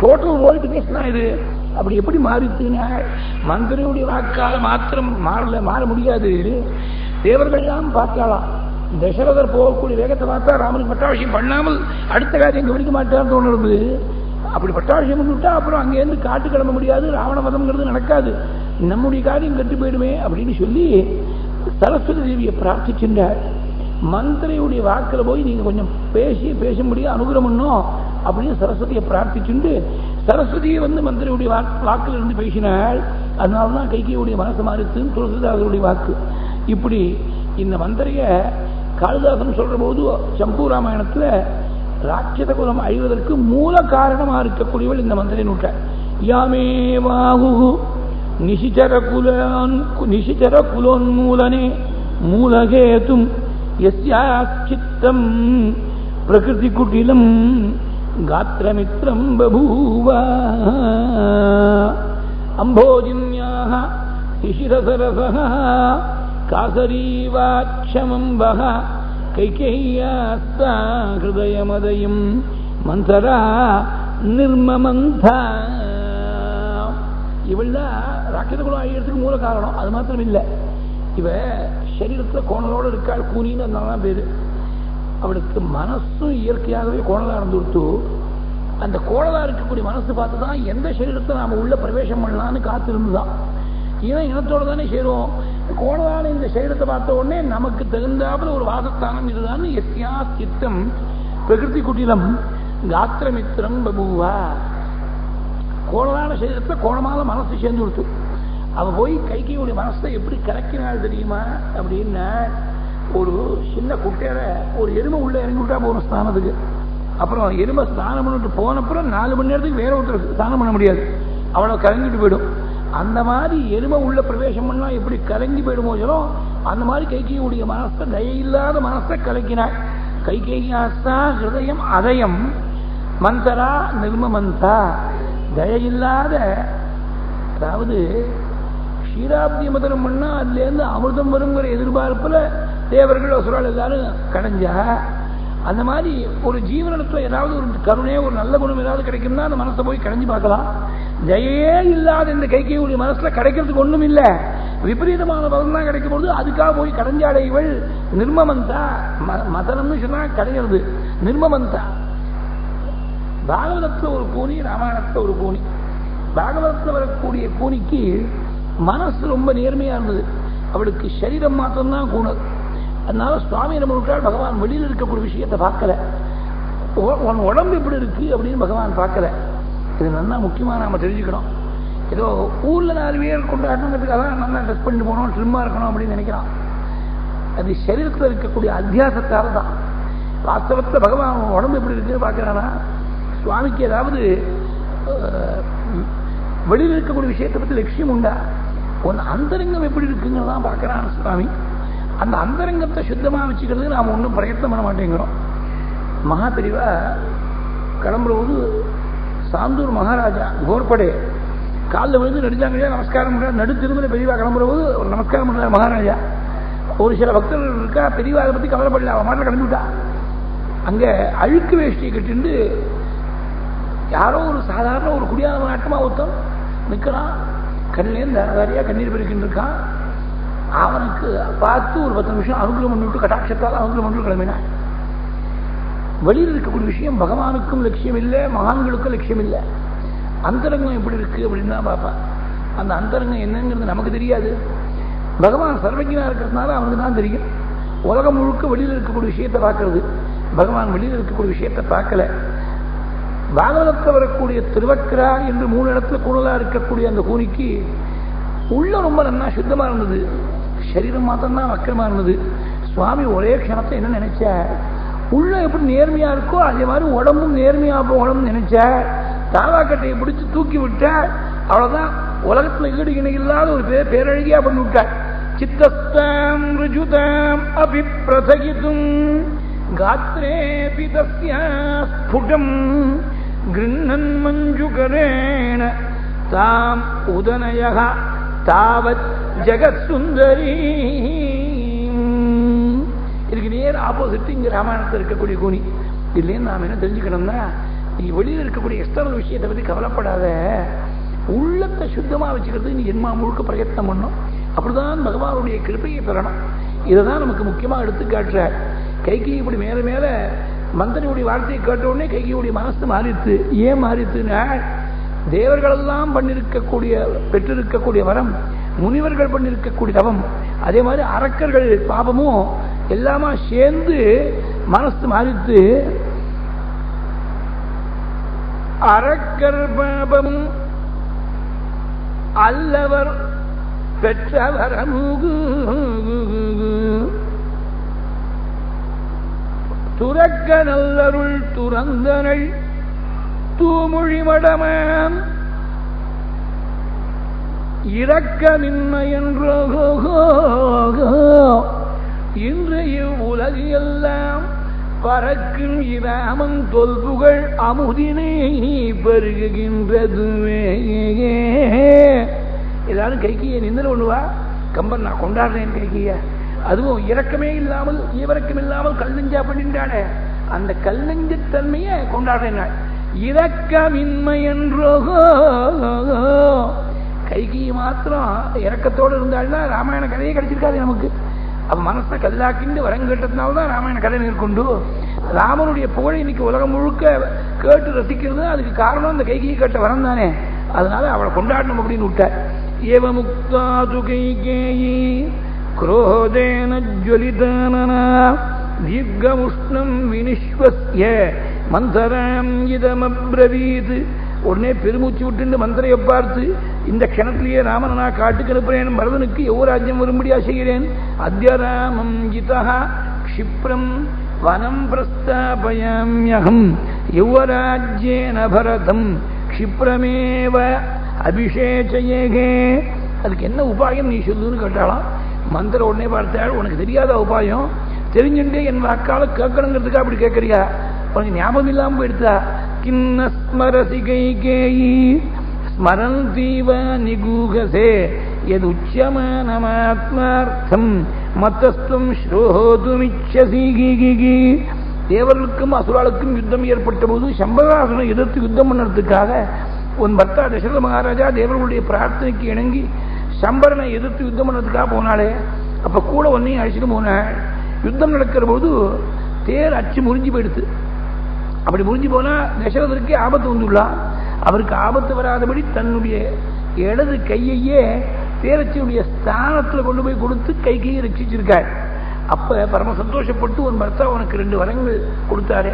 Total world பேசினா இது அப்படி எப்படி மாறிச்சுன்னா மந்திரியுடைய வாக்கால மாத்திரம் மாற முடியாது. தேவர்கள்லாம் பார்க்கலாம். தசரதர் போகக்கூடிய வேகத்தை பார்த்தா ராமனுக்கு பட்டாபிஷேகம் பண்ணாமல் அடுத்த காரியம் கவனிக்க மாட்டான்னு தோணுறது. அப்படி பட்டாபிஷேகம் பண்ணிவிட்டா அப்புறம் அங்கேருந்து காட்டு கிளம்ப முடியாது, ராவண வதம்ங்கிறது நடக்காது, நம்முடைய காரியம் கெட்டு போயிடுமே அப்படின்னு சொல்லி சரஸ்வதி தேவியை பிரார்த்திச்சுட்டார். மந்திரியுடைய வாக்கில் போய் நீங்க கொஞ்சம் பேச முடியும் அனுகிரகம் பண்ணும் அப்படின்னு சரஸ்வதியை பிரார்த்திச்சுண்டு சரஸ்வதியை மந்திரியுடைய வாக்கில் இருந்து பேசினாள். அதனால்தான் கைகையுடைய மனசு மாறித்துன்னு துளசிதாசருடைய வாக்கு. இப்படி இந்த மந்திரிய காளிதாசன் சொல்ற போது சம்பூ ராமாயணத்துல ராட்சத குலம் அழிவதற்கு மூல காரணமா இருக்கக்கூடியவள் இந்த மந்திரி நூற்ற யாமே வாகு நிசிச்சர குலோன்மூலனே மூலகேதும் யஸ்யாச்சித்தம் பிரகிருதி குட்டிலம் காத்திரமித்ரம் பபூவ அம்போஜின்யாஹ சிசிரசரசஹ காசரீவாட்சமம்பஹ கைகேய்யாஸ்தா ஹிருதயமதயம் மந்தரா நிர்மமந்தா. இவள்தான் ராட்சத குலம் அழியறதுக்கு மூல காரணம். அது மாத்திரம் இல்லை, இவ சரீரத்துல கோணலோடு இருக்காள், கூனின்னு அதனாலதான் பேரு. அவளுக்கு மனசும் இயற்கையாகவே கோணலா இருந்துடுத்து. அந்த கோணலா இருக்கக்கூடிய மனசு பார்த்துதான் எந்த சரீரத்தை நாம உள்ள பிரவேசம் பண்ணலான்னு காத்திருந்துதான். இவன் இனத்தோட தானே சேரும். கோணலான இந்த சரீரத்தை பார்த்த உடனே நமக்கு தகுந்தாப்புல ஒரு வாசஸ்தானம் இதுதான். எஸ்யா சித்தம் பிரகிருதி குட்டிலம் காத்திரமித்திரம் பபூவா. கோணலான சரீரத்துல கோணமான மனசு சேர்ந்து கொடுத்து அவ போய் கைகையுடைய மனசை எப்படி கலக்கினாள் தெரியுமா அப்படின்னா, ஒரு சின்ன குட்டையில ஒரு எருமை உள்ள இறங்கி விட்டா போகணும் ஸ்நானத்துக்கு. அப்புறம் எருமை ஸ்நானம் பண்ணிட்டு போனப்புறம் 4 மணி நேரத்துக்கு வேற ஒருத்தர் ஸ்நானம் பண்ண முடியாது, அவளை கலங்கிட்டு போயிடும். அந்த மாதிரி எருமை உள்ள பிரவேசம் பண்ணா எப்படி கலங்கி போயிடுமோ சொல்ல, அந்த மாதிரி கைகையுடைய மனசை தயையில்லாத மனசை கலக்கினாள். கைகையாஸ்தா ஹிருதயம் அதயம் மந்தரா நிர்மமந்தா. தயையில்லாத, அதாவது க்ஷீராப்தி மதனம் பண்ணா அதுல இருந்து அமிர்தம் வருங்கிற எதிர்பார்ப்புல தேவர்கள் அசுரால் எல்லாரும் கடைஞ்சா, அந்த மாதிரி ஒரு ஜீவனத்துல ஏதாவது ஒரு கருணை ஒரு நல்ல குணம் ஏதாவது கிடைக்கும்னா அந்த மனசை போய் கடைஞ்சு பார்க்கலாம். ஜெயே இல்லாத இந்த கைகையுடைய மனசுல கிடைக்கிறதுக்கு ஒண்ணும் இல்லை, விபரீதமான பலன் தான் கிடைக்கும் போது அதுக்காக போய் கடைஞ்சாடையவள் நிர்மமந்தா. மதனம்னு சொன்னா கிடைக்கிறது, நிர்மமந்தா. பாகவதத்துல ஒரு கூனி, ராமாயணத்துல ஒரு கூனி. பாகவதத்துல வரக்கூடிய கூனிக்கு மனசு ரொம்ப நேர்மையா இருந்தது, அவளுக்கு சரீரம் மாத்திரம்தான் கூணல். அதனால சுவாமி நம்ம விட்டால் பகவான் வெளியில் இருக்கக்கூடிய விஷயத்தை பார்க்கல, உன் உடம்பு எப்படி இருக்கு அப்படின்னு பகவான் பார்க்கல. இது நல்லா முக்கியமா நாம தெரிஞ்சுக்கணும். ஏதோ ஊர்ல 4 பேர் கொண்டாடணுங்கிறதுக்காக நல்லா ட்ரெஸ் பண்ணிட்டு போனோம், ட்ரிம்மா இருக்கணும் அப்படின்னு நினைக்கிறான். அது சரீரத்தில் இருக்கக்கூடிய அத்தியாசத்தால தான். வாஸ்தவத்துல பகவான் உடம்பு எப்படி இருக்குன்னு பார்க்கிறானா, சுவாமிக்கு ஏதாவது வெளியில் இருக்கக்கூடிய விஷயத்தை பத்தி லட்சியம் உண்டா, உன் அந்தரங்கம் எப்படி இருக்குங்கதான் பார்க்கிறான் சுவாமி. அந்த அந்தரங்கத்தை சுத்தமா வச்சுக்கிறதுக்கு நாம ஒன்றும் பிரயத்னம் பண்ண மாட்டேங்கிறோம். மகா பெரிவா கிளம்புறபோது சாந்தூர் மகாராஜா கோர்படே காலில் விழுந்து நடிச்சாங்க, நமஸ்காரம் பண்றாரு. நடு திருமலை பெரியவா கிளம்புறபோது ஒரு நமஸ்காரம் பண்றாரு மகாராஜா. ஒரு சில பக்தர்கள் இருக்கா, பெரியவா அதை பத்தி கவலைப்படல, அவன் மாட்டில் கிளம்பிவிட்டா. அங்க அழுக்கு வேஷ்டியை கட்டிண்டு யாரோ ஒரு சாதாரண ஒரு குடியாத நாட்டமா ஒருத்தன் நிற்கிறான், கண்ணிலேருந்து நிறையா கண்ணீர் பெருக்கின்னு இருக்கான். அவனுக்கு பார்த்து ஒரு 10 நிமிஷம் அனுகிரகம் பண்ணிவிட்டு கட்டாட்சத்தால் அனுகிரகம் பண்ணிட்டு கிளம்பினான். வெளியில் இருக்கக்கூடிய விஷயம் பகவானுக்கும் லட்சியம் இல்லை, மகான்களுக்கும் லட்சியம் இல்லை. அந்தரங்கம் எப்படி இருக்கு அப்படின்னு தான் பார்ப்பான். அந்த அந்தரங்கம் என்னங்கிறது நமக்கு தெரியாது, பகவான் சர்வஜனா இருக்கிறதுனால அவனுக்கு தான் தெரியும். உலகம் முழுக்க வெளியில் இருக்கக்கூடிய விஷயத்தை பார்க்கறது, பகவான் வெளியில் இருக்கக்கூடிய விஷயத்தை பார்க்கல. பாகவதத்தில் வரக்கூடிய திருவக்கரா என்று 3 இடத்துல கூடுதலா இருக்கக்கூடிய அந்த கூனிக்கு உள்ள ரொம்ப நல்லா சுத்தமா இருந்தது, சரீரம் மாத்திரம்தான் வக்கரமா இருந்தது. சுவாமி ஒரே க்ஷணத்தை என்ன நினைச்ச, உள்ள எப்படி நேர்மையா இருக்கோ அதே மாதிரி உடம்பும் நேர்மையா போகணும்னு நினைச்ச. தாவாக்கட்டையை பிடிச்சு தூக்கி விட்ட, அவ்வளவுதான். உலகத்துல ஈடு இணை இல்லாத ஒரு பேரழகியா பண்ணி விட்ட. சித்தஸ்தாம் ருஜுதாம் அபிப்ரசகிதும் காத்ரே பிதஸ்யா ஸ்புடம் கிருண்ணன் மஞ்சுகரேண தாம் உதனயக தாவத் ஜெகத் சுந்தரி. இதுக்கு நேர் ஆப்போசிட் இங்க ராமாயணத்தில் இருக்கக்கூடிய கூனி. இதுலேருந்து நாம் என்ன தெரிஞ்சுக்கணும்னா, நீ வெளியில் இருக்கக்கூடிய எக்ஸ்டர்னல் விஷயத்தை பத்தி கவலைப்படாத, உள்ளத்தை சுத்தமா வச்சுக்கிறது நீ ஜென்மா முழுக்க பிரயத்னம் பண்ணும். அப்படிதான் பகவானுடைய கிருபையை பெறணும். இதைதான் நமக்கு முக்கியமா எடுத்து காட்டுறார். கைகேயி இப்படி மேல மேல மந்திரியுடைய வார்த்தையை கேட்ட உடனே கைகையுடைய மனசு மாறித்து. ஏன் மாறித்துன்னா, தேவர்களெல்லாம் பண்ணிருக்கக்கூடிய பெற்றிருக்கக்கூடிய வரம், முனிவர்கள் பண்ணிருக்கக்கூடிய தவம், அதே மாதிரி அரக்கர்கள் பாபமும் எல்லாமா சேர்ந்து மனசு மாறித்து. அரக்கர் பாபம் அல்லவர் பெற்றவரமுகு துறக்க நல்லருள் துறந்தனள் தூமொழி மடமாம் இரக்கமின்மை என்றோ இன்று இவ்வுலகியெல்லாம் பறக்கும் இராமன் தொல்புகழ் அமுதினை பெருகுகின்றதுவே. எல்லாரும் கைகையை நின்று கொண்டுவா, கம்பன் நான் கொண்டாடுறேன் கைகைய. அதுவும் இரக்கமே இல்லாமல் ஈவரக்கம் இல்லாமல் கல்நெஞ்சா பண்ணின்றானே, அந்த கல்நெஞ்சத்தன்மையை கொண்டாடுறேன். இரக்கமின்மை என்றோ கைகையை மாத்திரம் இரக்கத்தோடு இருந்தாள்னா ராமாயண கதையே கிடைச்சிருக்காது நமக்கு. அப்ப மனசை கல்லாக்கிண்டு வரம் கேட்டதுனால்தான் ராமாயண கதை மேற்கொண்டு ராமனுடைய புகழை இன்னைக்கு உலகம் முழுக்க கேட்டு ரசிக்கிறது. அதுக்கு காரணம் இந்த கைகையை கேட்ட வரம் தானே. அதனால அவளை கொண்டாடணும் அப்படின்னு விட்டார். ஏவ முக்தாது கைகேயி क्रोधेन ज्वलितानना दीर्घमुष्णं विनिश्वस्य मन्थरां इदमब्रवीत्. உடனே பெருமூச்சு விட்டு மந்திரையை பார்த்து, இந்த க்ஷணத்திலேயே ராமனை நான் காட்டுக்கு அனுப்புறேன், பரதனுக்கு யுவராஜ்யம் வரும்படியா செய்கிறேன். அத்யராமம் ஜிதா க்ஷிப்ரம் வனம் பிரஸ்தாபயாம்யஹம் யுவராஜ்யேன பரதம் க்ஷிப்ரமேவ அபிஷேச்சயேகே. அதுக்கு என்ன உபாயம் நீ சொல்லுன்னு கேட்டாலாம். மந்திர உடனே பார்த்தாள், உனக்கு தெரியாத உபாயம் தெரிஞ்சுட்டே என் வாக்கால கேட்கணுங்கிறதுக்கா அப்படி கேட்கறியா? உனக்கு ஞாபகம் இல்லாம போயிடுதா? கிண்ண ஸ்மரசி கைகேயி ஸ்மரந்தீவ நிகூகசே எது உச்சமானமாத்மார்த்தம் மத்தஸ்துவம் ஸ்ரோதுமிச்சசி. தேவர்களுக்கும் அசுராளுக்கும் யுத்தம் ஏற்பட்ட போது சம்பராசுரனை எதிர்த்து யுத்தம் பண்ணுறதுக்காக உன் பர்த்தா தசரத மகாராஜா தேவர்களுடைய பிரார்த்தனைக்கு இணங்கி சம்பரனை எதிர்த்து யுத்தம் பண்ணதுக்காக போனாலே, அப்ப கூட ஒன்னையும் அழைச்சிட்டு போனாள். யுத்தம் நடக்கிற போது தேர் அச்சு முறிஞ்சு போயிடுது. அப்படி முறிஞ்சு போனா தசரதற்கு ஆபத்து வந்துள்ளான். அவருக்கு ஆபத்து வராதபடி தன்னுடைய இடது கையையே தேரச்சியுடைய ஸ்தானத்துல கொண்டு போய் கொடுத்து கைகையை ரட்சிச்சிருக்காள். அப்ப பரம சந்தோஷப்பட்டு உன் பர்த்தா உனக்கு 2 வரங்கள் கொடுத்தாரு,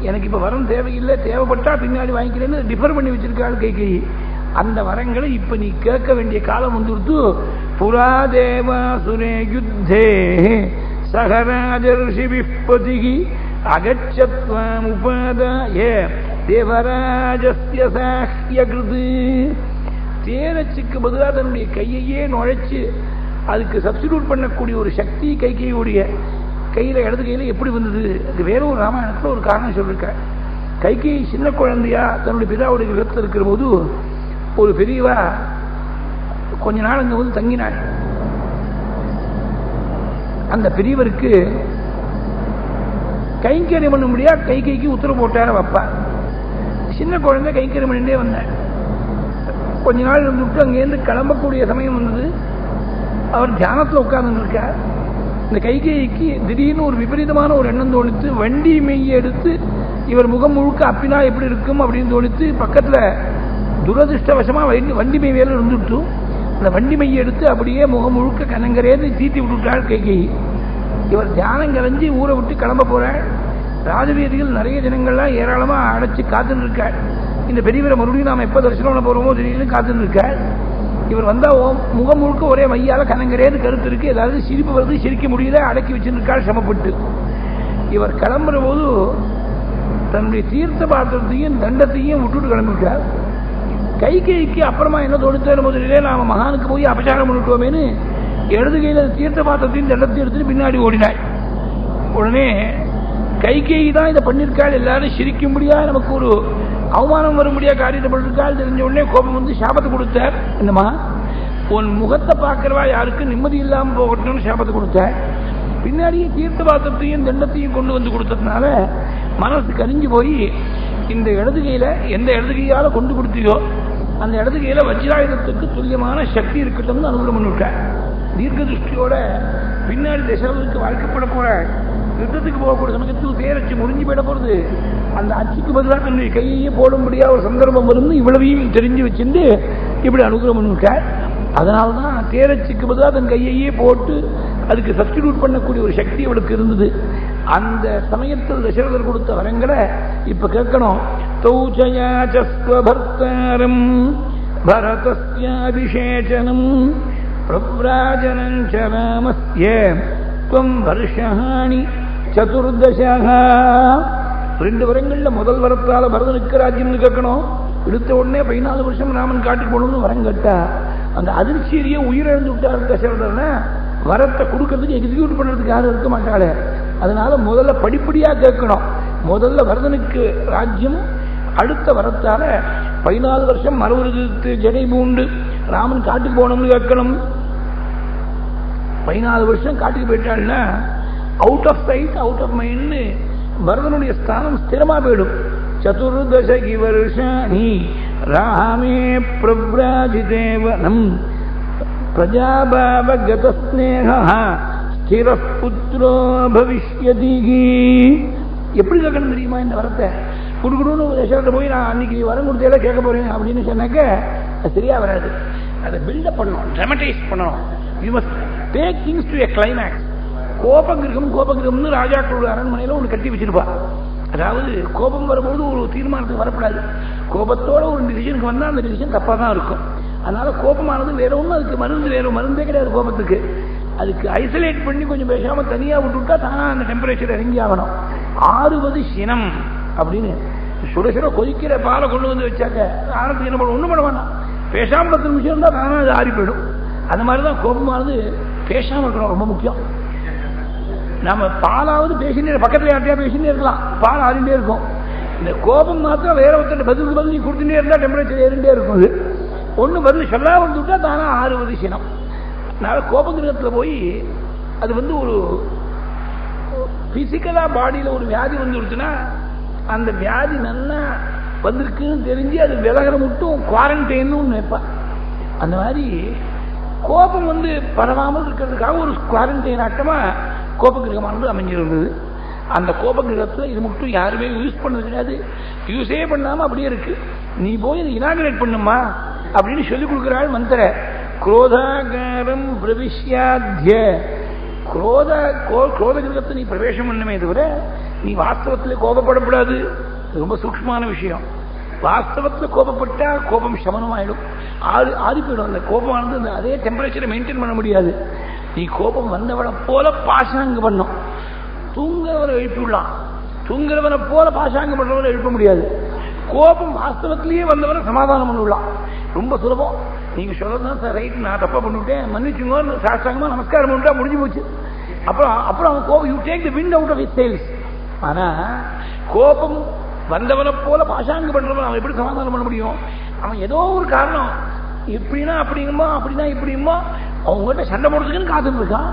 எனக்கு இப்ப வரம் தேவையில்லை, தேவைப்பட்டா பின்னாடி வாங்கிக்கிறேன்னு டிஃபர் பண்ணி வச்சிருக்காள் கைகையை. அந்த வரங்களை இப்ப நீ கேட்க வேண்டிய காலம் வந்துடுத்து. புராதேவாசுரே யுத்தே சகராஜர்ஷி விப்பதிகி அகச்சத்வாம் உபாதாய தேவராஜஸ்ய சாஹ்யகிருது. தேரச்சுக்கு பதிலாக தன்னுடைய கையையே நுழைச்சு அதுக்கு சப்ஸ்டிடியூட் பண்ணக்கூடிய ஒரு சக்தி கைகையுடைய கையில இடது கையில எப்படி வந்தது? அது வேற ஒரு ராமாயணத்துல ஒரு காரணம் சொல்லிருக்க. கைகை சின்ன குழந்தையா தன்னுடைய பிதாவுடைய விதத்தில் இருக்கிற போது ஒரு பெரியவா கொஞ்ச நாள் அங்க வந்து தங்கினார். அந்த பெரியவருக்கு கைங்கரியம் பண்ண முடியா கைகைக்கு உத்தரவு போட்டார வப்பா. சின்ன குழந்தை கைங்கரியம் பண்ணிட்டே வந்தேன். கொஞ்ச நாள் இருந்துட்டு அங்கேருந்து கிளம்பக்கூடிய சமயம் வந்தது. அவர் தியானத்தில் உட்கார்ந்து இருக்கார். இந்த கைகைக்கு திடீர்னு ஒரு விபரீதமான ஒரு எண்ணம் தோணித்து, வண்டி மெய்யை எடுத்து இவர் முகம் முழுக்க அப்பினா எப்படி இருக்கும் அப்படின்னு தோணித்து, பக்கத்துல துரதிருஷ்டவசமா வண்டி மை வேலை இருந்துட்டு அந்த வண்டி மையை எடுத்து அப்படியே முகம் முழுக்க கனங்கரேது தீட்டி விட்டுட்டாள் கைகை. இவர் தியானம் கலைஞ்சி ஊரை விட்டு கிளம்ப போறாள். ராஜவீதிகள் நிறைய ஜனங்கள்லாம் ஏராளமா அடைச்சு காத்துன்னு இருக்காள். இந்த பெரியவரை மறுபடியும் நாம எப்ப தரிசனம் பண்ண போறோமோ திடீர்னு காத்துன்னு இருக்காள். இவர் வந்தா முகம் முழுக்க ஒரே மையால கனங்கரேது கருத்து இருக்கு, ஏதாவது சிரிப்பு வருது, சிரிக்க முடியல, அடக்கி வச்சிருக்காள் சிரமப்பட்டு. இவர் கிளம்புற போது தன்னுடைய தீர்த்த பாத்திரத்தையும் தண்டத்தையும் விட்டுட்டு கிளம்பிட்டார். கைகைக்கு அப்புறமா என்ன தோணுத்தேன் முதலிலே நாம மகானுக்கு போய் அபசாரம் பண்ணிட்டோமேனு இடது கையில தீர்த்த பாத்திரத்தையும் தண்டத்தையும் எடுத்துட்டு பின்னாடி ஓடினாள். உடனே கைகை தான் இதை பண்ணிருக்காள், எல்லாரும் சிரிக்கும்படியா நமக்கு ஒரு அவமானம் வரும்படியா காரியத்தை பண்ணிருக்காள் தெரிஞ்ச உடனே கோபம் வந்து சாபத்தை கொடுத்தார். என்னமா உன் முகத்தை பார்க்கிறவா யாருக்கு நிம்மதி இல்லாம போகட்டும்னு சாபத்தை கொடுத்தார். பின்னாடியே தீர்த்த பாத்திரத்தையும் தண்டத்தையும் கொண்டு வந்து கொடுத்ததுனால மனசு கரிஞ்சு போய் இந்த இடது கையில எந்த இடது கையால கொண்டு கொடுத்தியோ அந்த இடது கையில வஜ்ராயுதத்துக்கு துல்லியமான சக்தி இருக்கட்டும்னு அனுகிரகம் பண்ணிவிட்டார். தீர்க்க திருஷ்டியோட பின்னாடி தசரதனுக்கு வாழ்க்கப்பட போற யுத்தத்துக்கு போகக்கூடிய சமயத்தில் பேரச்சு முடிஞ்சு போயிட போறது. அந்த அச்சுக்கு பதிலாக தன்னுடைய கையையே போடும்படியா ஒரு சந்தர்ப்பம் இருந்து இவ்வளவையும் தெரிஞ்சு வச்சிருந்து இப்படி அனுகிரகம் பண்ணிவிட்டார். அதனால்தான் தேரச்சுக்கு பதிலாக தன் கையையே போட்டு அதுக்கு சப்ஸ்டிடியூட் பண்ணக்கூடிய ஒரு சக்தி அவளுக்கு இருந்தது. அந்த சமயத்தில் தசரதர் கொடுத்த வரங்களை இப்ப கேட்கணும். தௌச்சயாச்சஸ்வபர்த்தாரம் பரதஸ்யாபிஷேச்சனம் பிரவ்ராஜனம் ச ராமஸ்ய த்வம் வருஷாணி சதுர்தசஹ. 2 வரங்கள்ல முதல் வரத்தால பரதனுக்கு ராஜ்யம்னு கேட்கணும். எடுத்த உடனே 14 வருஷம் ராமன் காட்டுக்கு போகணும்னு வரம் கேட்டா அந்த அதிர்ச்சியிலேயே உயிரிழந்து விட்டார் தசரதர்னா வரத்தை கொடுக்கறதுக்கு எக்ஸிக்யூட் பண்றதுக்கு யாரும் இருக்க மாட்டாளே. அதனால முதல்ல படிப்படியா கேட்கணும். முதல்ல வரதனுக்கு ராஜ்யம், அடுத்த வரத்தால 14 வருஷம் மறுவருக்கு ஜடை பூண்டு ராமன் காட்டுக்கு போகணும்னு கேட்கணும். 14 வருஷம் காட்டுக்கு போயிட்டாள்னா out of sight out of mind பரதனுடைய ஸ்தானம் ஸ்திரமா போயிடும். சதுர்தசகி வருஷாணி ராமே பிரவ்ராஜிதேவனம் பிரஜாபாவகதஸ்நேஹ ஸ்திர புத்ரோ பவிஷ்யதி. எப்படி கேட்கணும் தெரியுமா இந்த வரத்தை? கொடுக்கணும்னு தசரத்தை போய் நான் அன்னைக்கு வரம் கொடுத்தேல கேட்க போறேன் அப்படின்னு சொன்னாக்க அது சரியா வராது. அதை பில்டப் பண்ணணும், ட்ராமடைஸ் பண்ணணும். You must take things to a climax. கோபகிரகம்னு ராஜாக்களோட அரண்மனையில ஒன்று கட்டி வச்சிருப்பா. அதாவது கோபம் வரும்போது ஒரு தீர்மானத்துக்கு வரப்படாது. கோபத்தோட ஒரு டிசிஷனுக்கு வந்தா அந்த டிசிஷன் தப்பா தான் இருக்கும். அதனால கோபமானது வேற ஒன்றும், அதுக்கு மருந்து வேற மருந்தே கிடையாது கோபத்துக்கு. அதுக்கு ஐசோலேட் பண்ணி கொஞ்சம் பேசாம தனியா விட்டுவிட்டா தானா அந்த டெம்பரேச்சர் இறங்கி ஆகணும். 60 சினம் அப்படின்னு சுட சுட கொதிக்கிற பாலை கொண்டு வந்து வச்சாக்க ஆரம்பத்துக்கு என்ன பண்ண ஒண்ணும் பண்ண வேண்டாம். பேசாம 10 நிமிஷம் இருந்தா தானா அது ஆறி போயிடும். அந்த மாதிரிதான் கோபமானது பேசாம இருக்கணும், ரொம்ப முக்கியம். நம்ம பாலாவது பேசினே பக்கத்துல யார்ட்டையா பேசினே இருக்கலாம், பால் ஆறிண்டே இருக்கும். இந்த கோபம் மாத்திரம் வேற ஒருத்தர் பதில் நீ கொடுத்துட்டே இருந்தா டெம்பரேச்சர் ஏறிண்டே இருக்கும். அது ஒண்ணு பதில் சொல்லாம வந்துட்டா தானா 60 சினம். அதனால கோபகிரகத்துல போய் அது ஒரு பிசிக்கலா பாடியில ஒரு வியாதி வந்துருச்சுன்னா அந்த வியாதி நல்லா வந்திருக்குன்னு தெரிஞ்சு அது விலகிற மட்டும் குவாரண்டைன்னு நினைப்பா. அந்த மாதிரி கோபம் பரவாமல் இருக்கிறதுக்காக ஒரு குவாரண்டைன் ஆட்டமா கோபகிரகமானது அமைஞ்சிருந்தது. அந்த கோபகிரகத்தில் இது மட்டும் யாருமே யூஸ் பண்ணது கிடையாது. யூஸே பண்ணாம அப்படியே இருக்கு. நீ போய் இதை இனாகிரேட் பண்ணுமா அப்படின்னு சொல்லிக் கொடுக்கிறாள் மந்திர. குரோதாகாரம் பிரவிஷ்யாத்ய. குரோத கிரகத்தை நீ பிரவேசம் பண்ணுமே தவிர நீ வாஸ்தவத்தில் கோபப்படக்கூடாது. ரொம்ப சூக்ஷ்மமான விஷயம். வாஸ்தவத்தில் கோபப்பட்டா கோபம் சமனமாயிடும், ஆறி போயிடும். அந்த கோபமானது அதே டெம்பரேச்சரை மெயின்டைன் பண்ண முடியாது. நீ கோபம் வந்தவனை போல பாசாங்க பண்ணும். தூங்குறவனை எழுப்பிவிடலாம், தூங்குறவனை போல பாசாங்க பண்றவனை எழுப்ப முடியாது. கோபம் வாஸ்தவத்திலேயே வந்தவரை சமாதானம் பண்ணிவிடலாம், ரொம்ப சுலபம். நீங்க சொல்லதான் சார் ரைட், நான் தப்பா பண்ணிவிட்டேன் மன்னிச்சுங்க சாஸ்திரமா நமஸ்காரம் பண்ணிட்டா முடிஞ்சு போச்சு. அப்புறம் அவன் கோபம் you take the wind out of his sails. ஆனா கோபம் வந்தவனை போல பாசாங்க பண்றவன் அவன் எப்படி சமாதானம் பண்ண முடியும்? அவன் ஏதோ ஒரு காரணம் இப்படின்னா அப்படிங்குமா அப்படின்னா இப்படியுமா அவங்ககிட்ட சண்டை போடுறதுக்குன்னு காத்துட்டு இருக்கான்.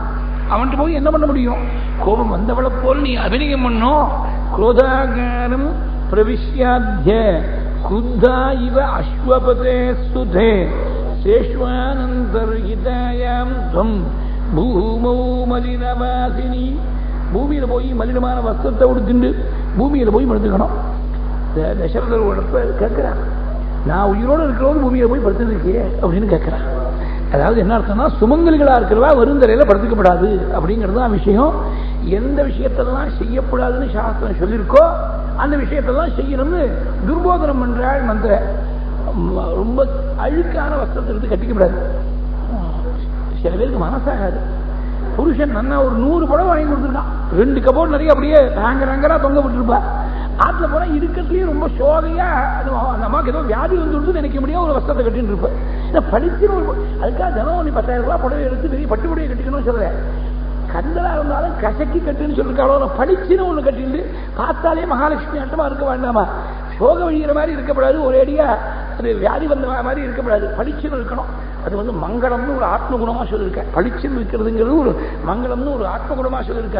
அவன்கிட்ட போய் என்ன பண்ண முடியும்? கோபம் வந்தவளை போல் நீ அபிநயம் பண்ணும். குரோதாகாரம் பிரவிஷ்யாத்ய குத்தா இவ அஸ்வபதே சுதே சேஷ்வானந்தர்ஹிதாயாம் துவம் பூமௌ மலினவாசினி. பூமியில போய் மலினமான வஸ்திரத்தை உடுத்துண்டு பூமியில போய் படுத்துக்கணும். தசரதர் கேட்கிறான், நான் உயிரோடு இருக்கிறவங்க பூமியில போய் படுத்துருக்கே அப்படின்னு கேட்கிறான். அதாவது என்ன அர்த்தம்னா சுமங்கலிகளா இருக்கிறவா வருந்தரையில படுத்துக்கப்படாது அப்படிங்கிறது தான் விஷயம். எந்த விஷயத்தெல்லாம் செய்யக்கூடாதுன்னு சாஸ்திரம் சொல்லியிருக்கோ அந்த விஷயத்தெல்லாம் செய்யணும்னு துர்போதனம் பண்றாள் மந்திர. ரொம்ப அழுக்கான வஸ்திரத்தை எடுத்து கட்டிக்கப்படாது. சில பேருக்கு மனசாகாது. புருஷன் நல்லா ஒரு 100 புடவை வாங்கி கொடுத்துருக்கான், 2 கபோர்ட் நிறைய அப்படியே ரேங்கரா தொங்க விட்டுருப்பா. ஆத்துல போனா இருக்கிறதுலயே ரொம்ப சோகையா அந்த அம்மாவுக்கு ஏதோ வியாதி வந்து நினைக்க முடியாது ஒரு வஸ்திரத்தை கட்டின்னு இருப்பேன். படிச்சுன்னு அதுக்காக தினம் 10,000 ரூபாய் புடவை எடுத்து பெரிய பட்டு புடவை கட்டிக்கணும்னு சொல்றேன். கந்தலா இருந்தாலும் கசக்கி கட்டுன்னு சொல்லிருக்காளோ, படிச்சுன்னு ஒண்ணு கட்டிட்டு பார்த்தாலே மகாலட்சுமி ஆட்டமா இருக்க வேண்டாமா? சோக வழிகிற மாதிரி இருக்கப்படாது. ஒரேடியா அது வியாதி வந்த மாதிரி இருக்கக்கூடாது, பளிச்சுன்னு இருக்கணும். அது மங்களம்னு ஒரு ஆத்ம குணமா சொல்லியிருக்க. பளிச்சுன்னு இருக்கிறதுங்கிறது ஒரு மங்களம்னு ஒரு ஆத்ம குணமா சொல்லியிருக்க.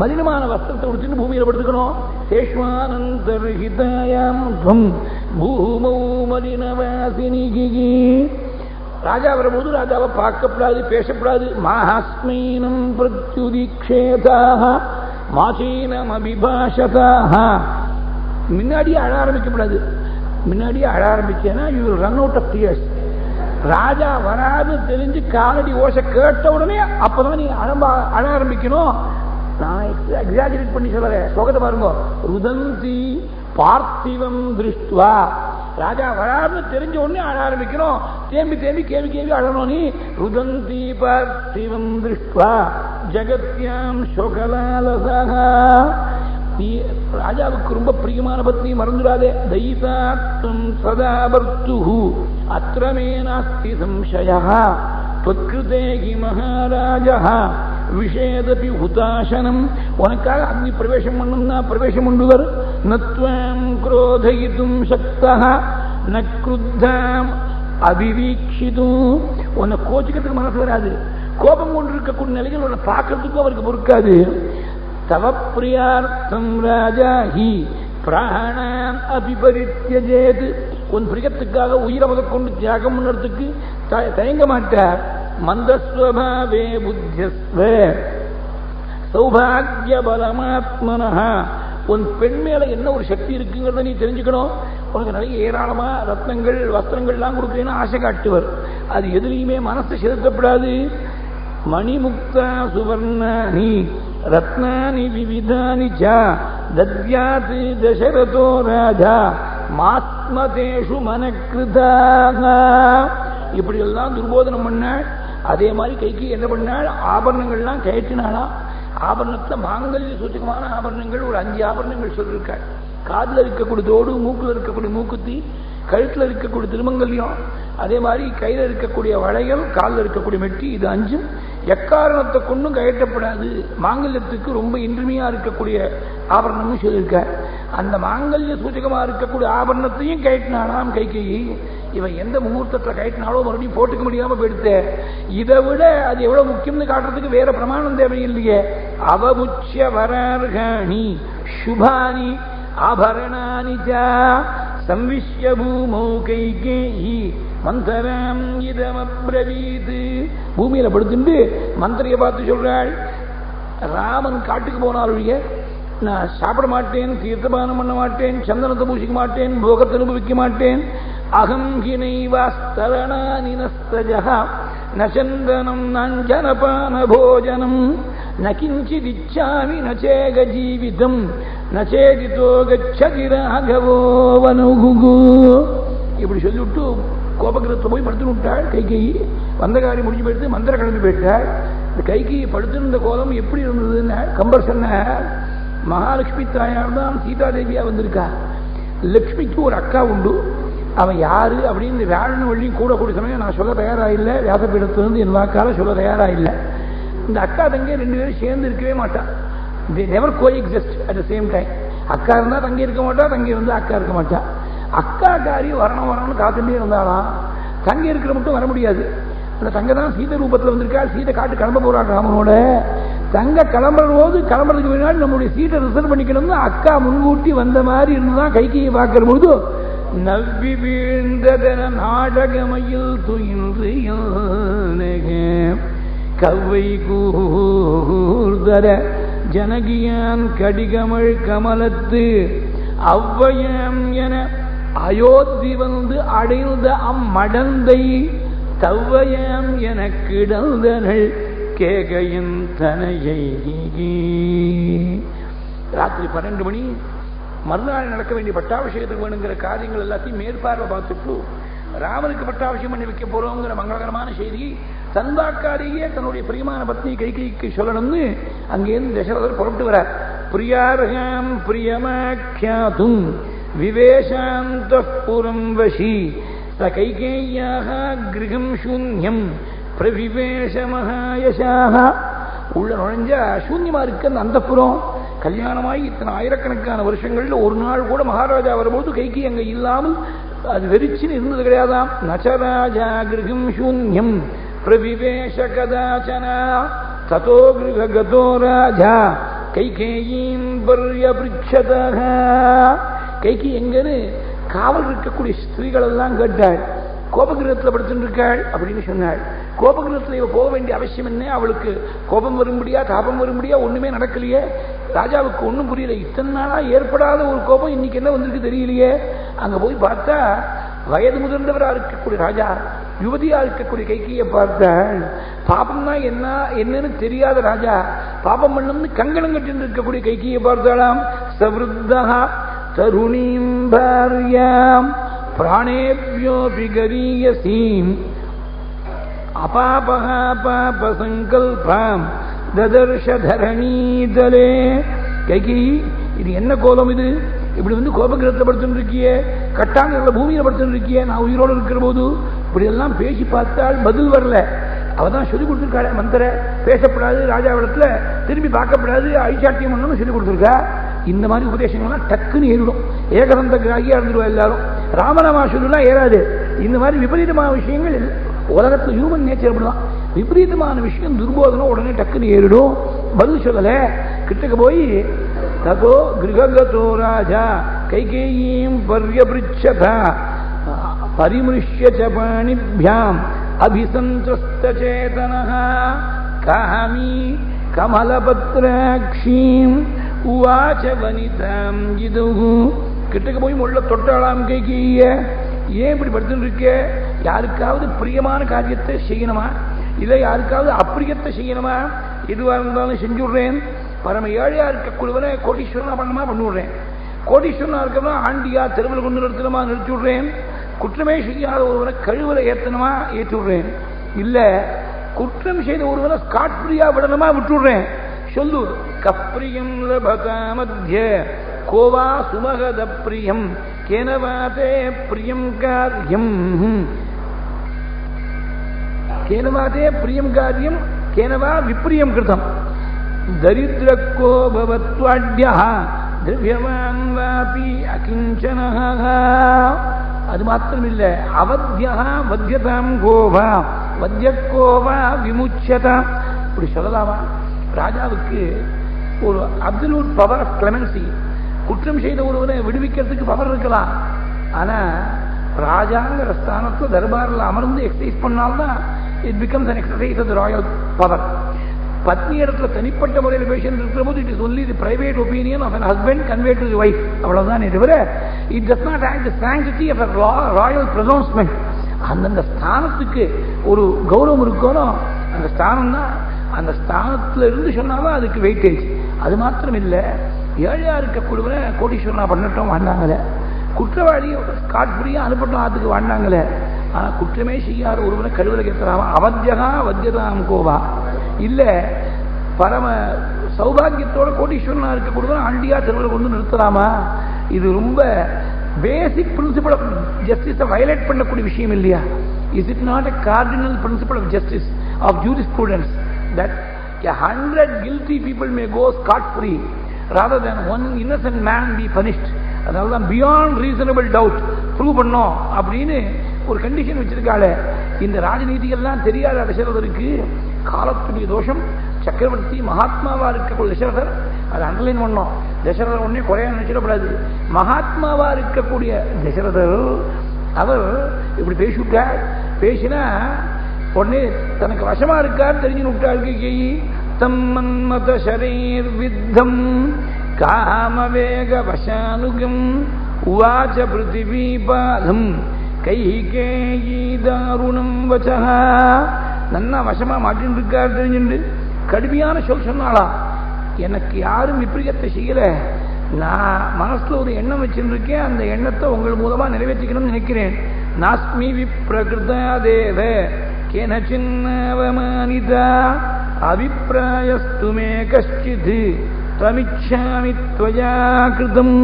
மலினமான வஸ்திரத்தை உடுத்திட்டு பூமியில படுத்துக்கணும். சேஷ்வானந்தர்ஹிதாயாம் பூமௌ மலினவாசினிகி. ராஜா வரும்போது ராஜாவை பார்க்கப்படாது, பேசப்படாது. மாஹஸ்மீனம் பிரத்யுதிக்ஷேதாக மாசீனம் அபிபாஷதாக. முன்னாடியே அழ ஆரம்பிக்கப்படாது. முன்னாடியே அழ ஆரம்பிச்சேன்னா you will run out of tears. ராஜா வராது தெரிஞ்சு காலடி ஓசை கேட்ட உடனே அப்பதான் நீ அழ ஆரம்பிக்கணும். நான் எக்ஸாஜரேட் பண்ணி சொல்றேன், ஸ்லோகத்தை பாருங்க. ருதந்தி பார்த்திவம் திருஷ்டுவா. ராஜா வராது தெரிஞ்ச உடனே அழ ஆரம்பிக்கணும். தேம்பி தேம்பி கேள்வி கேள்வி அழணும். நீ ருதந்தி பார்த்திவம் திருஷ்டுவா ஜகத்யாம் சோகலாலசக. நீ ராஜாவுக்கு ரொம்ப பிரியமான பத்னி மறந்துடாதே. தைதாத்வம் சதா பர்த்துஹு அத்ரமே நாஸ்தி சம்சயः त्वत्कृते हि महाराजः விஷேதபி ஹுதாசனம். உனக்காக அக்னி பிரவேசம் பண்ணும்னா பிரவேசம் பண்ணுவர். நத்வாம் குரோதயிதும் சக்தः ந க்ருத்தாம் அபிவீக்ஷிதும். உன்னை கோச்சிக்கிறதுக்கு மனசு வராது. கோபம் கொண்டு இருக்கக்கூடிய நிலைகள் உன்னை பார்க்கறதுக்கும் அவருக்கு பொறுக்காது. தவ பிரியார்த்தம் ராஜா ஹி பிராணான் அபிபரித்யஜேத். உன் பிரியத்துக்காக உயிரை முதற்கொண்டு தியாகம் பண்ணுறதுக்கு தயங்க மாட்டார். மந்தஸ்வபாவே புத்தியஸ்வே சௌபாகிய பலமாத்மனஹ. உன் பெண் மேல என்ன ஒரு சக்தி இருக்குங்கிறத நீ தெரிஞ்சுக்கணும். உனக்கு நிறைய ஏராளமா ரத்னங்கள் வஸ்திரங்கள்லாம் கொடுக்குறேன்னு ஆசை காட்டுவர். அது எதுலையுமே மனசு செலுத்தப்படாது. மணிமுக்தா சுவர்ணானி ரத்னானி விவிதானி ச தத்யாத் தசரதோ ராஜா மாத்மதேஷு மனக்கிருதாக. இப்படி எல்லாம் துர்போதனம் பண்ணாள். அதே மாதிரி கைக்கு என்ன பண்ணாள்? ஆபரணங்கள்லாம் கயற்றினாளா. ஆபரணத்துல மாங்கல்ய சூச்சகமான ஆபரணங்கள் ஒரு 5 ஆபரணங்கள் சொல்லியிருக்காள். காதில் இருக்கக்கூடிய தோடு, மூக்கில் இருக்கக்கூடிய மூக்குத்தி, கழுத்தில் இருக்கக்கூடிய திருமங்கல்யம், அதே மாதிரி கையில் இருக்கக்கூடிய வளையல், காலில் இருக்கக்கூடிய மெட்டி, இது 5 எக்காரணத்தை கொண்டும் கயற்றப்படாது. மாங்கல்யத்துக்கு ரொம்ப இன்றிமையா இருக்கக்கூடிய ஆபரணம்னு சொல்லியிருக்க. அந்த மாங்கல்ய சூச்சகமா இருக்கக்கூடிய ஆபரணத்தையும் கயற்றினாலாம் கைகையை. இவன் எந்த முகூர்த்தத்தில் கயற்றினாலோ மறுபடியும் போட்டுக்க முடியாம போயிடுத்த. இதை விட அது எவ்வளவு முக்கியம்னு காட்டுறதுக்கு வேற பிரமாணம் தேவையில்லையே. அவமுச்சிய வரார்காணி சுபானி ஆபரணானி சம்விஷ்ய பூமௌ கைகேயி மந்தராம் இதமப்ரவீத். பூமியில படுத்துட்டு மந்திரியை பார்த்து சொல்றாள், ராமன் காட்டுக்கு போனாலுடைய நான் சாப்பிட மாட்டேன், தீர்த்தபானம் பண்ண மாட்டேன், சந்தனத்தை பூசிக்க மாட்டேன், போகத்தை அனுபவிக்க மாட்டேன். அகம் ஹினைவாஸ்தரணானி நஸ்தஜஹ நசந்தனம் நஞ்சனபான போஜனம் ந கிஞ்சிதிச்சாமி நச்சேக ஜீவிதம் நச்சேதிதோ கச்சதி ராகவோ வனுகு. இப்படி சொல்லிவிட்டு கோபகிரத்தை போய் படுத்து விட்டாள் கைகேயி. வந்த காரியம் முடிஞ்சு போயிடுத்து, மந்திர கிளம்பி போயிட்டாள். இந்த கைகேயி படுத்திருந்த கோலம் எப்படி இருந்ததுன்னு கம்பர் சொன்னார். மகாலட்சுமி தாயார் தான் சீதாதேவியா வந்திருக்கா. லட்சுமிக்கு ஒரு அக்கா உண்டு. அவன் யாரு அப்படின்னு வியாழன் வள்ளியும் கூட கூடிய சமயம் நான் சொல்ல தயாரா இல்லை. வியாசப்பீடத்திலிருந்து என் வாக்கால சொல்ல தயாரா இல்லை. இந்த அக்கா தங்க 2 பேரும் சேர்ந்து இருக்கவே மாட்டான். they never coexist at the same time. அக்கா இருந்தா தங்கி இருக்க மாட்டா, தங்கி இருந்தா அக்கா இருக்க மாட்டா. அக்கா காரி வரணும்னு காத்துட்டே இருந்தாலாம். தங்கி இருக்கிற மட்டும் வர முடியாது. அந்த தங்க தான் சீதை ரூபத்தில் வந்திருக்கா. சீதை காட்டு கிளம்ப போறாள் ராமனோட. தங்க கிளம்புற போது கிளம்புறதுக்கு முன்னாடி நம்மளுடைய சீட்டை ரிசர்வ் பண்ணிக்கணும்னு அக்கா முன்கூட்டி வந்த மாதிரி இருந்துதான் கைகையை பார்க்கிற பொழுது நவ்வி வீழ்ந்ததன நாடகமையில் துயின்று கவ்வை கூர்தர ஜனகியான் கடிகமள் கமலத்து அவ்வையம் என அயோத்தி வந்து அடைந்த அம்மடந்தை தவ்வையம் என கிடந்தனள் கேகையின் தனையை. ராத்திரி 12 மணி மறுநாள் நடக்க வேண்டிய பட்டாபிஷேகத்துக்கு வேணுங்கிற காரியங்கள் எல்லாத்தையும் மேற்பார்வை பார்த்துட்டு ராமனுக்கு பட்டாபிஷேகம் பண்ணி வைக்க போறோங்கிற மங்களகரமான செய்தியை தன்பாக்காரியே தன்னுடைய பிரியமான பத்னி கைகைக்கு சொல்லணும்னு அங்கேருந்து தசரதர் புறப்பட்டு வர. பிரியார்காம் பிரியமாக்கியாதும் விவேசாந்தபுரம் வசி ச கைகேயாக கிரகம் சூன்யம் பிரவிவேஷ மகாயசாக. உள்ள நுழைஞ்சா சூன்யமா இருக்கு அந்த அந்தப்புறம். கல்யாணமாகி இத்தனை ஆயிரக்கணக்கான வருஷங்கள்ல ஒரு நாள் கூட மகாராஜா வரும்போது கைகி அங்க இல்லாமல் அது வெறிச்சுன்னு இருந்தது கிடையாதாம். நச்சராஜா கிரகம் சூன்யம் பிரவிவேஷ கதாச்சனா ததோ கிரககதோ ராஜா கைகேயீம் பர்யபிருச்சதஹ. கைகி எங்கன்னு காவல் இருக்கக்கூடிய ஸ்திரீகள் எல்லாம் கேட்டாள். கோபகிரகத்தில் படுத்துருக்காள் அப்படின்னு சொன்னாள். கோபகிரகத்தில் இவ போக வேண்டிய அவசியம் என்ன? அவளுக்கு கோபம் வரும்படியா தாபம் வரும்படியா ஒண்ணுமே நடக்கலையே. ராஜாவுக்கு ஒன்றும் புரியல. இத்தனை நாளா ஏற்படாத ஒரு கோபம் இன்னைக்கு என்ன வந்திருக்கு தெரியலையே. அங்க போய் பார்த்தா வயது முதிர்ந்தவரா இருக்கக்கூடிய ராஜா யுவதியா இருக்கக்கூடிய கைகையை பார்த்தாள். பாபம்னா என்னன்னு தெரியாத ராஜா பாபம் பண்ணம்னு கங்கணம் கட்டி இருக்கக்கூடிய கைகையை பார்த்தாளாம். சவ்ருத்தா தருணீம் பாரியாம் பிராணேபியோபி கரீயசீம் அபாபஹ பாப சங்கல்பம் ததர்ஷ தரணீதலே. கைகி, இது என்ன கோலம்? இது இப்படி வந்து கோபகிரகத்தில் படுத்துட்டு இருக்கியே, கட்டாங்கல்ல பூமியில படுத்துட்டு இருக்கியே, நான் உயிரோடு இருக்கிற போது இப்படி எல்லாம் பேசி பார்த்தால் பதில் வரல. அவதான் சொல்லி கொடுத்துருக்காள் மந்திர. பேசப்படாது, ராஜாவிடத்துல திரும்பி பார்க்கப்படாது, ஐசாட்டியம் பண்ணணும்னு சொல்லி கொடுத்துருக்கா. இந்த மாதிரி உபதேசங்கள்லாம் டக்குன்னு ஏறிடும். ஏகதந்த கிராகியா இருந்துருவா எல்லாரும். ராமநாமா சொல்லலாம் ஏறாது. இந்த மாதிரி விபரீதமான விஷயங்கள் உலகத்துல ஹியூமன் நேச்சர் அப்படிதான். விபரீதமான விஷயம் துர்போதனம் உடனே டக்குன்னு ஏறிடும். பதில் சொல்லல. கிட்டக்க போய் ததோ கிரககதோ ராஜா கைகேயீம் பர்யபிருச்சதா பரிமிருஷ்ய ச பாணிभ्याम् அபிசந்திரஸ்தசேதனஹ காமி கமலபத்ராக்ஷீம் உவாச வனிதாம் இதுஹு. கிட்டக்க போய் முள்ள தொட்டாளாம் கைகேய. ஏன் இப்படி படுத்துட்டு இருக்க? யாருக்காவது பிரியமான காரியத்தை செய்யணுமா, இல்லை யாருக்காவது அப்பிரியத்தை செய்யணுமா? எதுவா இருந்தாலும் செஞ்சுடுறேன். பரம ஏழையா இருக்கக்கூடியவனை கோடீஸ்வரனா பண்ணணுமா பண்ணிவிடுறேன். கோடீஸ்வரனா இருக்கணும் ஆண்டியா தெருவில் கொண்டு நிறுத்தணுமா நிறுத்தி விடுறேன். குற்றமே செய்யாத ஒருவனை கழுவலை ஏற்றணுமா ஏற்றி விடுறேன். இல்ல குற்றம் செய்த ஒருவனை ஸ்காட் ஃப்ரீயா விடணுமா விட்டுடுறேன். சொல்லு. கப்ரியம் லபதா மத்திய கோவா சுமகத பிரியம் கேனவாதே பிரியம் காரியம் கேனவாதே பிரியம் காரியம் கேனவா விப்ரியம் கிருதம் தரித்ரக்கோ பவத்வாட்யஹ திரவியவான் வாபி அகிஞ்சனஹ. அது மாத்திரமில்ல, அவத்யஹ வத்யதாம் கோவா வத்யக்கோவா விமுச்சதாம். இப்படி சொல்லலாமா? ராஜாவுக்கு ஒரு அப்சல்யூட் பவர் ஆஃப் கிளெமென்சி. குற்றம் செய்த ஒருவனை விடுவிக்கிறதுக்கு பவர் இருக்கலாம். ஆனா ராஜாங்கிற ஸ்தானத்துல தர்பாரில் அமர்ந்து எக்ஸசைஸ் பண்ணால்தான் it becomes an exercise of the royal power. பத்னி இடத்துல தனிப்பட்ட முறையில் பேசிட்டு இருக்கிற போது it is only the private opinion of an husband conveyed to the wife. அவ்வளவுதான். தவிர it does not act the sanctity of a royal pronouncement. அந்தந்த ஸ்தானத்துக்கு ஒரு கௌரவம் இருக்கணும். அந்த ஸ்தானம் தான். அந்த ஸ்தானத்துல இருந்து சொன்னாலும் அதுக்கு வெயிட்டேஜ். அது மாத்திரம் இல்லை, ஏழையா இருக்கக்கூடியவரை கோடீஸ்வரனா பண்ணட்டும் வாழ்ந்தாங்களே, குற்றவாளி காட்புரியா அனுப்பட்டும் ஆத்துக்கு வாழ்ந்தாங்களே. ஆனா குற்றமே செய்யாத ஒருவரை கழுவலை கேட்கலாமா? அவத்யகா வத்யதாம் கோவா. இல்ல பரம சௌபாகியத்தோட கோடீஸ்வரனா இருக்கக்கூடியவரை ஆண்டியா தெருவில் கொண்டு நிறுத்தலாமா? இது ரொம்ப பேசிக் பிரின்சிபல் ஆஃப் ஜஸ்டிஸை வயலேட் பண்ணக்கூடிய விஷயம் இல்லையா? Is it not a cardinal principle of justice, of jurisprudence, that 100 guilty people may go scot free rather than one innocent man be punished? அதனால beyond reasonable doubt ப்ரூவ் பண்ணோம் அப்படின்னு ஒரு condition வச்சிருக்காளே. இந்த ராஜநீதிகள்லாம் தெரியாத தசரதருக்கு காலத்துடைய தோஷம். சக்கரவர்த்தி மகாத்மாவா இருக்கக்கூடிய தசரதர் அதை அண்டர்லைன் பண்ணோம். தசரதர் ஒன்னே குறைய நினைச்சிடக்கூடாது. மகாத்மாவா இருக்கக்கூடிய தசரதர் அவர் இப்படி பேசிவிட்டார். பேசினா உடனே தனக்கு வசமா இருக்கார் தெரிஞ்சு விட்டாள் கைகேயி. தம்மன்மத ஷரீர் வித்தம் காமவேக வசானுகம் உவாச பிருத்திவீபாதம் கைகேயி தாருணம் வசஹ. நன்னா வசமா மாட்டின்னு இருக்கார் தெரிஞ்சுண்டு கடுமையான சொன்னாளா. எனக்கு யாரும் விபரீதத்தை செய்யல, நான் மனசுல ஒரு எண்ணம் வச்சிருக்கேன், அந்த எண்ணத்தை உங்கள் மூலமா நிறைவேற்றிக்கணும்னு நினைக்கிறேன். நாஸ்மி விப்ரகிருதா தேவ கேனசின்னவமானிதா அபிப்பிராயஸ்து மே கஷ்டித் தமிச்சாமி த்வயா கிருதம்.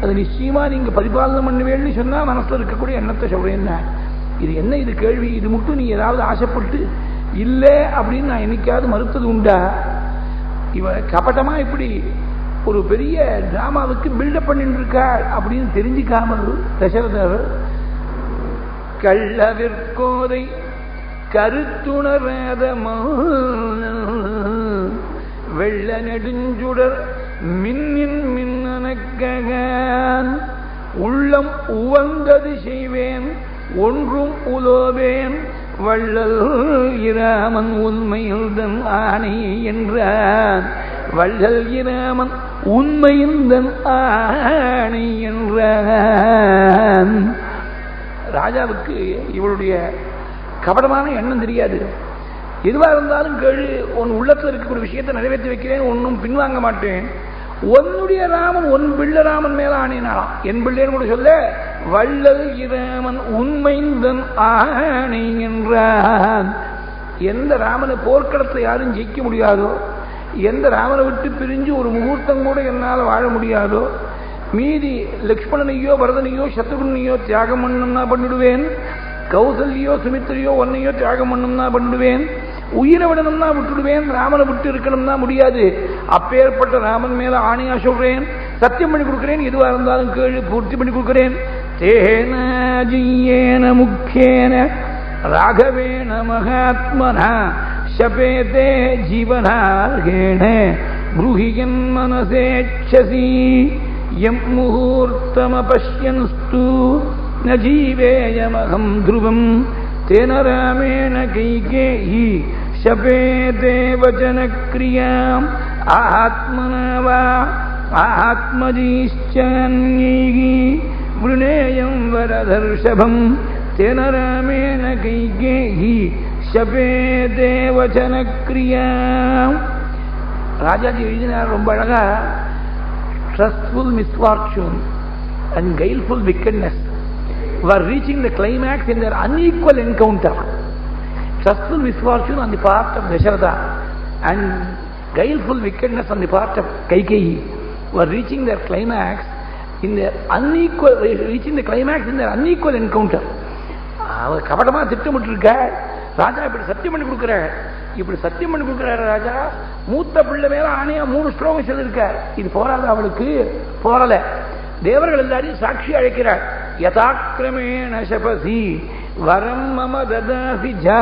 அது நிச்சயமா நீங்க பரிபாலனம் பண்ணுவேன்னு சொன்னா மனசுல இருக்கக்கூடிய எண்ணத்தை சொல்றேன். இது என்ன இது கேள்வி? இது மட்டும் நீ ஏதாவது ஆசைப்பட்டு இல்லை அப்படின்னு நான் என்னைக்காவது மறுத்தது உண்டா? இவ கபட்டமா இப்படி ஒரு பெரிய டிராமாவுக்கு பில்டப் பண்ணிட்டு இருக்கா அப்படின்னு தெரிஞ்சுக்காமல் தசரதர் கள்ளவிற்கோதை கருத்துணராத வெள்ள நெடுஞ்சுடர் மின்னின் மின்னனக்ககான் உள்ளம் உவந்தது செய்வேன் ஒன்றும் உலோவேன் வள்ளல் இராமன் உண்மையில் தன் ஆணை என்றான். வள்ளல் இராமன் உண்மையில் தன் ஆணை என்றான். ராஜாவுக்கு இவளுடைய கபடமான எண்ணம் தெரியாது. எதுவாக இருந்தாலும் கேளு, உன் உள்ளத்தில் இருக்கக்கூடிய விஷயத்தை நிறைவேற்றி வைக்கிறேன், ஒன்றும் பின்வாங்க மாட்டேன். உன்னுடைய ராமன் உன் பிள்ளை ராமன் மேல ஆணையினாலாம். என் பிள்ளைன்னு கூட சொல்ல, வள்ளல் இராமன் உண்மைந்தன் ஆணை என்றான். எந்த ராமனை போர்க்களத்தை யாரும் ஜெயிக்க முடியாதோ, எந்த ராமனை விட்டு பிரிஞ்சு ஒரு முகூர்த்தம் கூட என்னால் வாழ முடியாதோ, மீதி லக்ஷ்மணனையோ பரதனையோ சத்ருகனையோ தியாகம் பண்ணணும்னா பண்ணிடுவேன், கௌசல்யோ சுமித்திரையோ ஒன்னையோ தியாகம் பண்ணணும்னா பண்ணிடுவேன், உயிரை விடணும்னா விட்டுடுவேன், ராமனை விட்டு இருக்கணும்னா முடியாது. அப்பேற்பட்ட ராமன் மேல ஆணையா சொல்றேன், சத்தியம் பண்ணி கொடுக்கிறேன், எதுவாக இருந்தாலும் கேளு, பூர்த்தி பண்ணி கொடுக்கிறேன். தேன முக்கியேன ராகவேண மகாத்மனா சபேதே ஜீவனார்கேண ப்ரூஹியன் மனசேச்சசி யம் முகூர்த்தமபஷ்யன்ஸ்து ந ஜீவேயமகம் த்ருவம் தேன ராமேண கைகேயி சபேதே வச்சனக்ரியாம் ஆத்மனா வா ஆத்மஜீஷ்சான்யைஹி விருணேயம் வரதர்ஷபம் தேன ராமேண கைகேயி சபேதே வச்சனக்ரியாம். ராஜாஜி எழுதினார் ரொம்ப அழகா, trustful misfortune and guileful wickedness were reaching the climax in their unequal encounter. Trustful misfortune on the part of Dasharatha and guileful wickedness on the part of Kaikeyi were reaching their climax in their unequal encounter. அவர் கபடமா திட்டமிட்டு இருக்க, ராஜா இப்படி சத்தியம் பண்ணி கொடுக்கிறார். இப்படி சத்தியம் பண்ணி கொடுக்கிறார் ராஜா. மூத்த பிள்ளை மேல ஆணையா 3 ஸ்லோகம் சொல்லியிருக்கார். இது போராது, அவளுக்கு போரல. தேவர்கள் எல்லாரையும் சாட்சி அழைக்கிறார். யதாக்கிரமேண சபசி வரம் மம ததாசி ஜா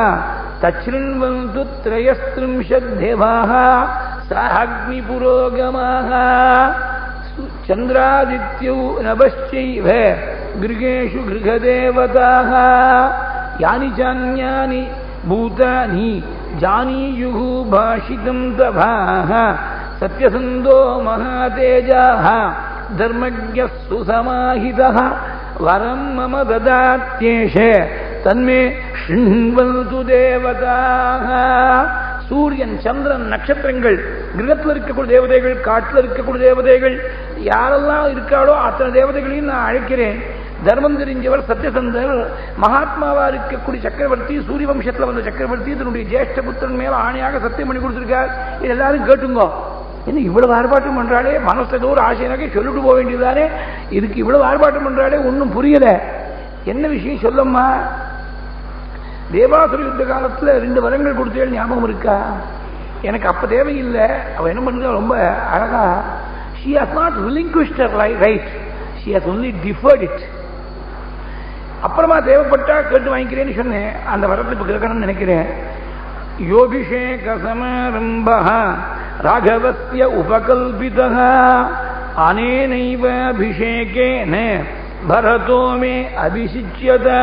தச்ருண்வந்து த்ரயஸ்த்ரிம்ஷத் தேவாஹ சாஹக்னி புரோகமாஹ சந்திராதித்யௌ நபஸ்சைவ கிருகேஷு கிருகதேவதாஹ யானி சான்யானி பூதானி ஜானீயுஹு பாஷிதம் தபாஹ சத்யசந்தோ மகாதேஜாஹ தர்மஜ்ஞः சுசமாஹிதः வரம் மம ததாத்யேஷ தன்மே ஷிண்வந்து தேவதாஹ. சூரியன், சந்திரன், நட்சத்திரங்கள், கிரகத்தில் இருக்கக்கூடிய தேவதைகள், காட்டில் இருக்கக்கூடிய தேவதைகள், யாரெல்லாம் இருக்காளோ அத்தனை தேவதைகளையும் நான் அழைக்கிறேன். தர்மம் தெரிஞ்சவர் சத்யசந்தர், மகாத்மாவா இருக்கக்கூடிய சக்கரவர்த்தி, சூரிய வம்சத்தில் வந்த சக்கரவர்த்தி தன்னுடைய ஜேஷ்ட புத்திரன் மேல ஆணையாக சத்தியம் பண்ணி கொடுத்திருக்கார். இது எல்லாரும் கேட்டுங்கோ. என்ன இவ்வளவு ஆர்ப்பாட்டம் பண்றாளே, மனசு ஏதோ ஒரு ஆசையாக சொல்லிட்டு போக வேண்டியதுதானே, இதுக்கு இவ்வளவு ஆர்ப்பாட்டம் பண்றாளே, ஒன்றும் புரியல. என்ன விஷயம் சொல்லம்மா? தேவாசுர யுத்த காலத்துல 2 வரங்கள் கொடுத்தேன், ஞாபகம் இருக்கா? எனக்கு அப்ப தேவையில்லை. அவ என்ன பண்றா ரொம்ப அழகா, she has not relinquished her right, she has only deferred it. அப்புறமா தேவைப்பட்டா கேட்டு வாங்கிக்கிறேன்னு சொன்னேன். அந்த வரத்தை இப்ப கேட்கணும்னு நினைக்கிறேன். யோபிஷேக சமாரம்பஹ ராகவஸ்ய உபகல்பிதஹ அனேனைவ அபிஷேகேன பரதோ மே அபிஷிச்யதா.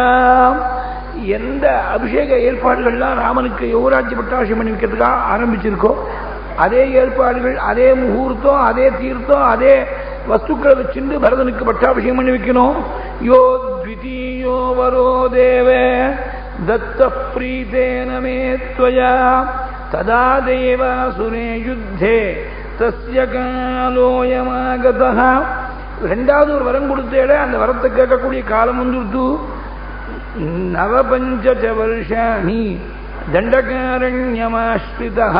எந்த அபிஷேக ஏற்பாடுகள்லாம் ராமனுக்கு யுவராஜ்ய பட்டாபிஷேகம் பண்ணி வைக்கிறதுக்காக ஆரம்பிச்சிருக்கோ, அதே ஏற்பாடுகள், அதே முகூர்த்தம், அதே தீர்த்தம், அதே வஸ்துக்களை வச்சுட்டு பரதனுக்கு பட்டாபிஷேகம் பண்ணி வைக்கணும். யோ த்விதீயோ வரோ தேவ தத்த பிரீதேன மே த்வயா ததா தேவாசுரே யுத்தே தஸ்ய காலோயமாகதஹ. 2வது ஒரு வரம் கொடுத்தேட, அந்த வரத்தை கேட்கக்கூடிய காலம் வந்துடுத்து. 9 வருஷாணி தண்டகாரண்யமாஸ்ரிதஹ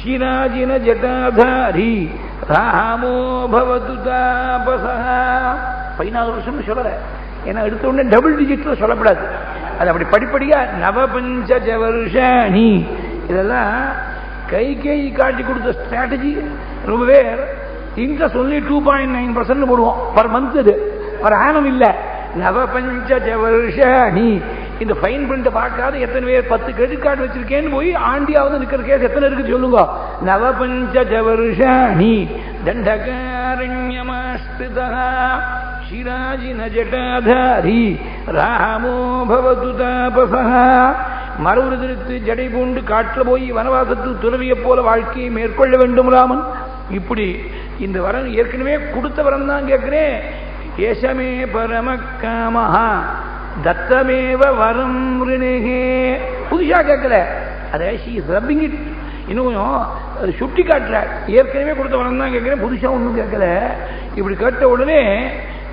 சிராஜின ஜட்டாதாரி ராமோ பவது தாபசஹ. 14 வருஷம் சொல்லல, ஏன்னா எடுத்த உடனே டபுள் டிஜிட்ல சொல்லப்படாது. அது அப்படி படிப்படியா 9 வருஷாணி. இதெல்லாம் கைகேயி காட்டி கொடுத்த ஸ்ட்ராட்டஜி. ரொம்ப பேர் இன்ட்ரெஸ்ட் ஒன்லி 2.9% போடுவோம் பர் மந்த், அது பர் ஆனம் இல்ல. நவபஞ்ச வருஷாணி. இந்த ஃபைன் பிரிண்ட் பார்க்காத எத்தனை பேர் 10 கிரெடிட் கார்டு வச்சிருக்கேன்னு போய் ஆண்டியாவது இருக்கிற கேஸ் எத்தனை இருக்கு சொல்லுங்க. நவபஞ்ச வருஷாணி தண்டகாரண்யமாஸ்திதா சிராஜின ஜடாதாரி ராமோ பவது தாபசா. மறுபடி திருத்து ஜடை பூண்டு காட்டில் போய் வனவாசத்தில் துறவியை போல வாழ்க்கையை மேற்கொள்ள வேண்டும் ராமன். இப்படி இந்த வரன் ஏற்கனவே கொடுத்த வரன் தான் கேட்கிறேன். ஏஷமே பரமக்காமஹா தத்தமேவ வரம் ரிணேகே. புதுசா கேட்கல, அதை ஷீ இஸ் ரப்பிங் இட். இன்னும் கொஞ்சம் சுட்டி காட்டுற. ஏற்கனவே கொடுத்த வரம் தான் கேட்கிறேன், புதுசா ஒன்றும் கேட்கல. இப்படி கேட்ட உடனே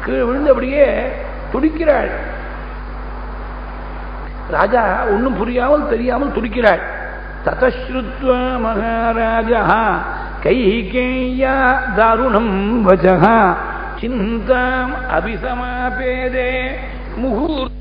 கீழே விழுந்து அப்படியே துடிக்கிறாள். ராஜா ஒன்றும் புரியாமல் தெரியாமல் துடிக்கிறாள். ததஸ்ருத்வா மகாராஜா கைகேயா தாருணம் வசஹ சிந்தாம் அபிசமாபேதே முகூர்த்த